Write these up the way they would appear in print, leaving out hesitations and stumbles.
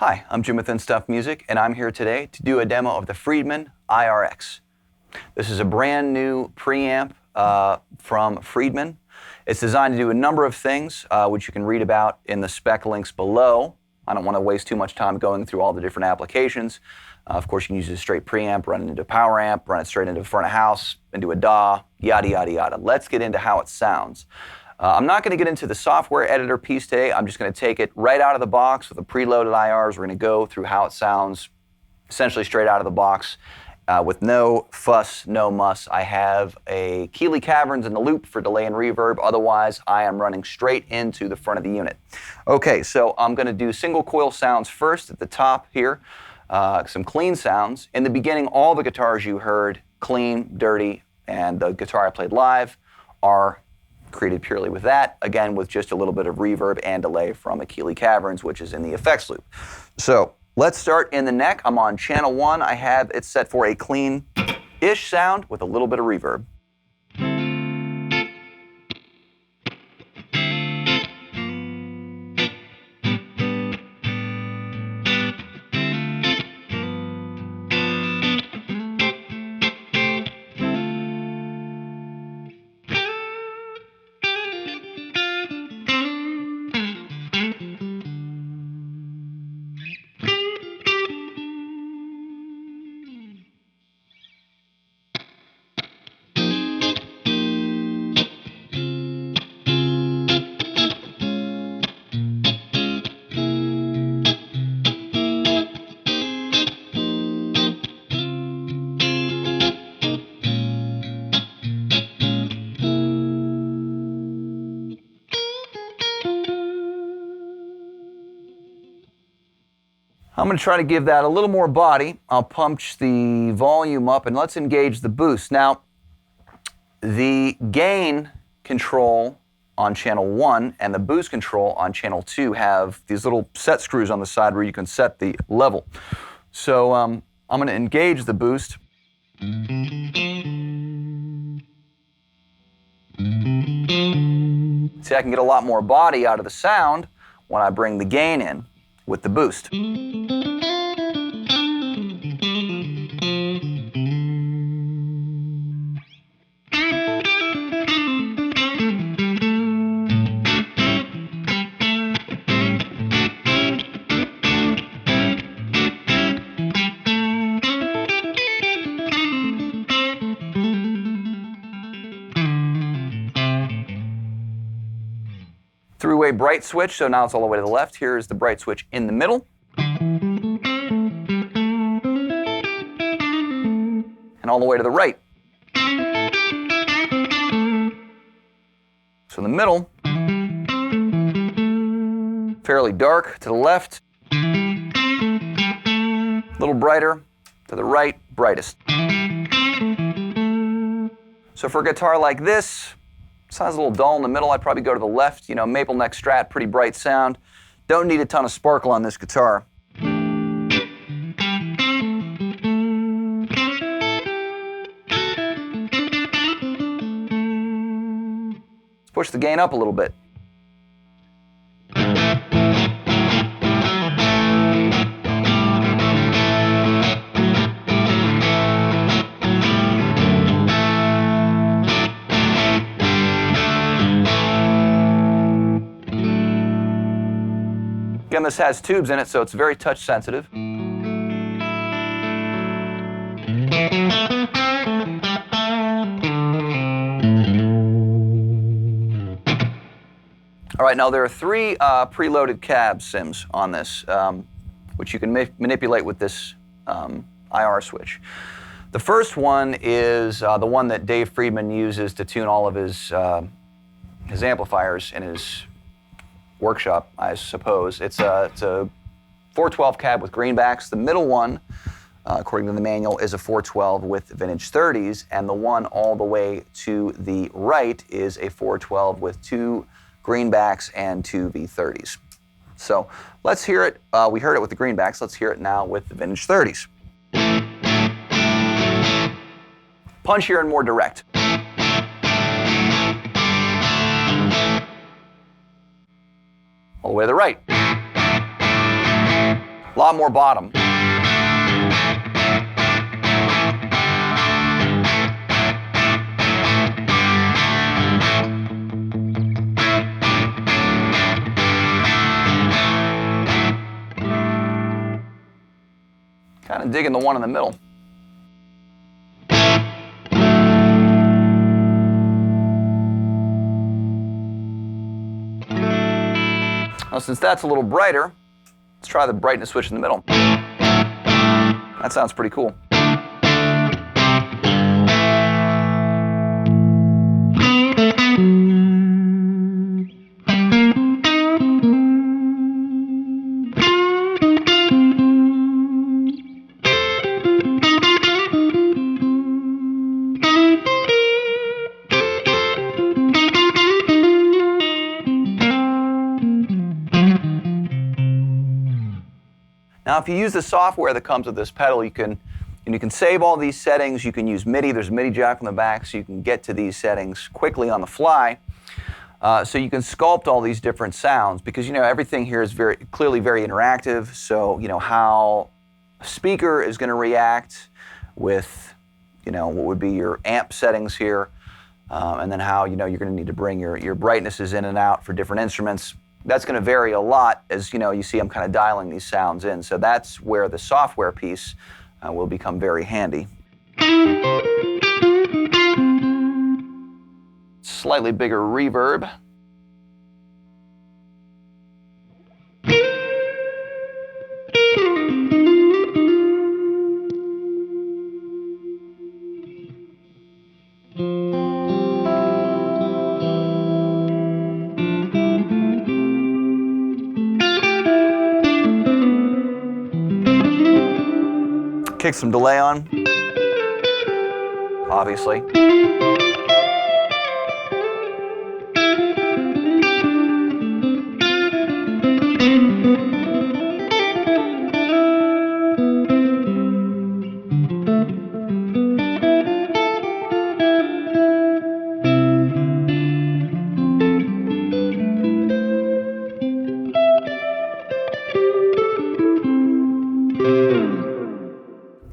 Hi, I'm Jim with Stuff Music, and I'm here today to do a demo of the Friedman IR-X. This is a brand new preamp from Friedman. It's designed to do a number of things, which you can read about in the spec links below. I don't want to waste too much time going through all the different applications. Of course, you can use a straight preamp, run it into a power amp, run it straight into the front of house, into a DAW, yada, yada, yada. Let's get into how it sounds. I'm not going to get into the software editor piece today. I'm just going to take it right out of the box with the preloaded IRs. We're going to go through how it sounds essentially straight out of the box with no fuss, no muss. I have a Keeley Caverns in the loop for delay and reverb. Otherwise, I am running straight into the front of the unit. Okay, so I'm going to do single coil sounds first at the top here. Some clean sounds. In the beginning, all the guitars you heard, clean, dirty, and the guitar I played live are created purely with that, again with just a little bit of reverb and delay from a Keeley Caverns, which is in the effects loop. So let's start in the neck. I'm on channel 1. I have it set for a clean-ish sound with a little bit of reverb. I'm going to try to give that a little more body. I'll punch the volume up and let's engage the boost. Now, the gain control on channel 1 and the boost control on channel 2 have these little set screws on the side where you can set the level. So I'm going to engage the boost. See, I can get a lot more body out of the sound when I bring the gain in with the boost. Three-way bright switch, so now it's all the way to the left. Here's the bright switch in the middle. And all the way to the right. So in the middle, fairly dark to the left, a little brighter to the right, brightest. So for a guitar like this, sounds a little dull in the middle. I'd probably go to the left. You know, maple neck Strat, pretty bright sound. Don't need a ton of sparkle on this guitar. Let's push the gain up a little bit. Again, this has tubes in it, so it's very touch sensitive. All right, now there are 3 preloaded cab sims on this, which you can manipulate with this IR switch. The first one is the one that Dave Friedman uses to tune all of his amplifiers in his workshop, I suppose. It's a 412 cab with greenbacks. The middle one, according to the manual, is a 412 with vintage 30s, and the one all the way to the right is a 412 with 2 greenbacks and 2 V30s. So let's hear it. We heard it with the greenbacks. Let's hear it now with the vintage 30s. Punchier and more direct. All the way to the right. lot more bottom. Kind of digging the one in the middle. Now, since that's a little brighter, let's try the brightness switch in the middle. That sounds pretty cool. Now, if you use the software that comes with this pedal, you can save all these settings. You can use MIDI. There's a MIDI jack on the back, so you can get to these settings quickly on the fly. So you can sculpt all these different sounds because everything here is clearly very interactive. So how a speaker is going to react with what would be your amp settings here, and then how you're going to need to bring your brightnesses in and out for different instruments. That's going to vary a lot as you see I'm kind of dialing these sounds in. So that's where the software piece will become very handy. Slightly bigger reverb. Kick some delay on, obviously.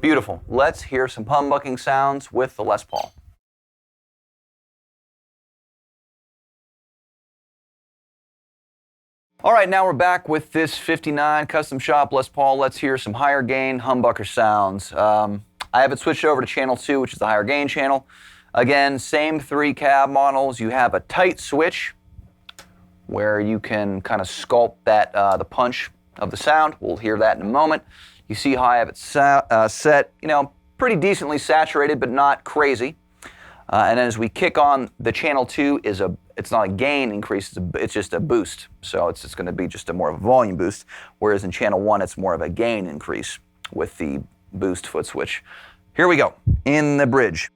Beautiful. Let's hear some humbucking sounds with the Les Paul. All right, now we're back with this 59 Custom Shop Les Paul. Let's hear some higher gain humbucker sounds. I have it switched over to channel 2, which is the higher gain channel. Again, same 3 cab models. You have a tight switch where you can kind of sculpt that the punch of the sound. We'll hear that in a moment. You see how I have it set, pretty decently saturated, but not crazy. And as we kick on, the channel 2 it's not a gain increase, it's just a boost. So it's going to be just more of a volume boost, whereas in channel 1, it's more of a gain increase with the boost foot switch. Here we go, in the bridge.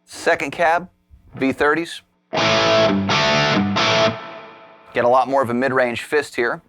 Second cab, V30s. Get a lot more of a mid-range fist here.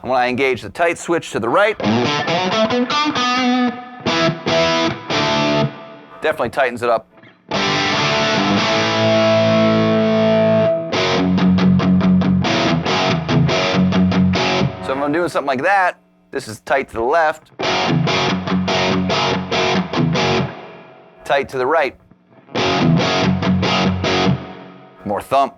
When I engage the tight switch to the right, definitely tightens it up. So if I'm doing something like that, this is tight to the left. tight to the right. More thump.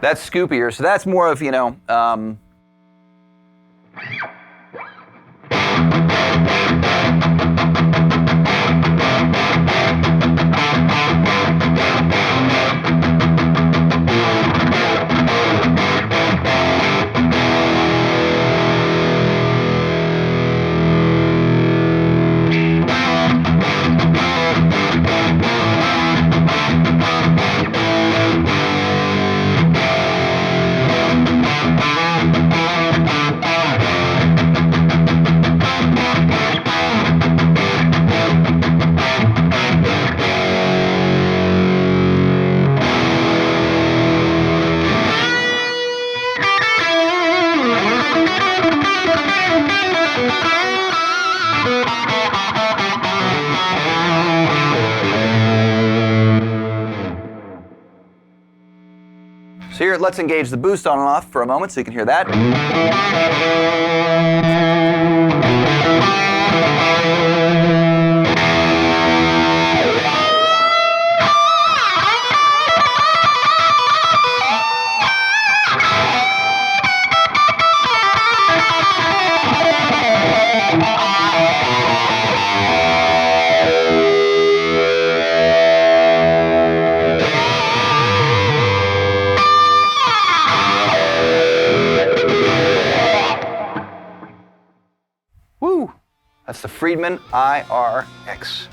That's scoopier, so that's more of, you know, so here, let's engage the boost on and off for a moment so you can hear that. Woo! That's the Friedman IR-X.